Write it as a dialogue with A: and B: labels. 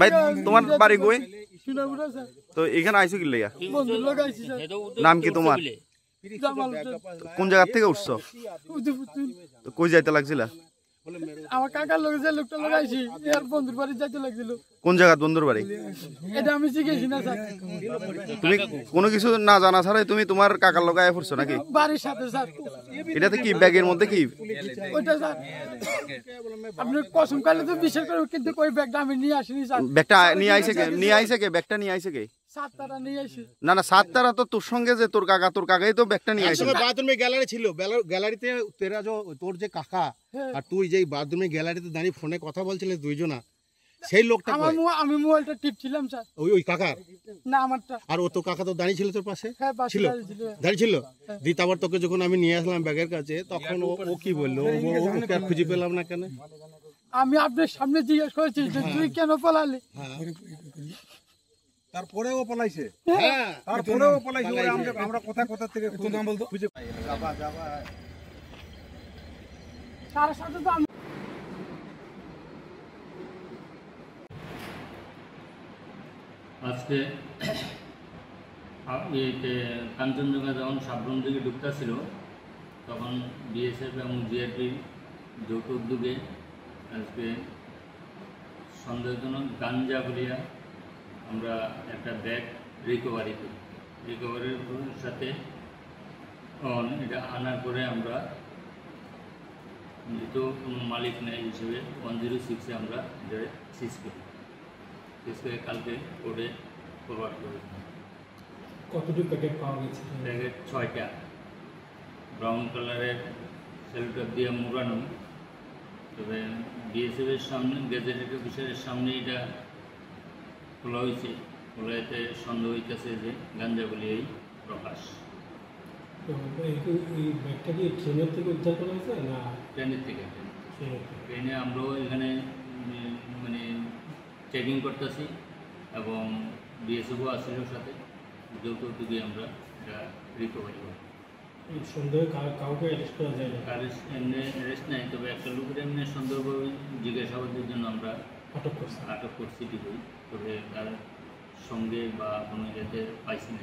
A: ভাই তোমার বাড়ি কই? তো এখানে আইছো কি লাগা? নাম কি তোমার? কোন জায়গা থেকে উঠছো? তো কই যাইতে লাগছিল?
B: আমার কাকার লগে যে লোকটা লাগাইছি এর বন্ধুর বাড়ি যাইতে লাগছিল।
A: কোন জায়গা বন্ধুর বাড়ি?
B: এটা আমি শিখেছি না স্যার।
A: তুমি কোনো কিছু না জানা ছাড়াই তুমি তোমার কাকার লগে আয়া পড়ছো নাকি?
B: বাড়ির সাথে স্যার।
A: এটাতে কি ব্যাগের মধ্যে কি?
B: ওইটা স্যার আপনি কসম কালে তো বিশ্বাস করবেন, কিন্তু ওই ব্যাগটা আমি নিয়ে আসিনি স্যার।
A: ব্যাগটা নিয়ে আইছে কে? নিয়ে আইছে কে? ব্যাগটা নিয়ে আইছে কে?
B: সাতটারা নিয়ে আসি।
A: না না, সাতটারা তো তোর সঙ্গে যে তোর কাকাই তো ব্যাগটা নিয়ে আইছে।
C: বাথরুমে গ্যালারি ছিল, গ্যালারিতে তেরা তোর যে কাকা আর তুই যে বাথরুমে গ্যালারিতে দাঁড়িয়ে ফোনে কথা বলছিলে দুইজনা, সেই লোকটা
B: আমি মোবাইলটা টিপছিলাম স্যার।
C: ওই কাকার
B: না আমারটা।
C: আর ও তো কাকা তো দাঁড়িয়ে ছিল তোর পাশে?
B: হ্যাঁ
C: ছিল, দাঁড়িয়ে ছিল। দি তারপর তোকে যখন আমি নিয়ে আসলাম ব্যাগের কাছে, তখন ও কি বললো? ওকে আর খুঁজে পেলাম না কেন?
B: আমি আপনার সামনে জিজ্ঞেস করেছি যে তুই কেন পালালি?
D: তারপরে ও পলাইছে।
C: হ্যাঁ,
D: তারপরে ও পলাইছে। আমরা কোথা থেকে খুঁজে পাই।
B: তার সাথে তো আমি
E: আজকে কাঞ্চনজঙ্ঘা যখন সাবরুম দিকে ঢুকতেছিল, তখন বিএসএফ এবং জিআরপির যৌথ উদ্যোগে আজকে সন্দেহজনক গাঞ্জা বলিয়া আমরা একটা ব্যাগ রিকভারি করি। রিকভারির সাথে এটা আনার পরে আমরা যেহেতু কোনো মালিক নেই হিসেবে 106-এ আমরা এটা সিজ করি। সিজ করে কালকে কোর্টে ফরওয়ার্ড করি।
F: কতটুকু প্যাকেট পাওয়া গেছে?
E: প্যাকেট 6টা, ব্রাউন কালারের সেলুটার দিয়ে মোড়ানো। তবে বিএসএফের সামনে, গ্যাজেটেড অফিসারের সামনে এটা খোলা হয়েছে। খোলাতে সন্দেহ হইতেছে যে গাঞ্জা বলি এই প্রকাশ।
F: এই ব্যাগটা কি ট্রেনের থেকে উদ্ধার করা হয়েছে না?
E: ট্রেনের থেকে। ট্রেনে আমরাও এখানে মানে চেকিং করতেছি এবং বিএসএফও আসছিল সাথে, যৌথ উদ্যোগে আমরা এটা রিকভারি করি।
F: সন্দেহে কাউকে অ্যারেস্ট করা যায় না?
E: এমনি অ্যারেস্ট নাই, তবে একটা লোকের এমনি সন্দেহভাবে জিজ্ঞাসাবাদের জন্য আমরা আটক করছি ঠিকই, তবে তার সঙ্গে বা কোনো জায়গাতে পাইছি না।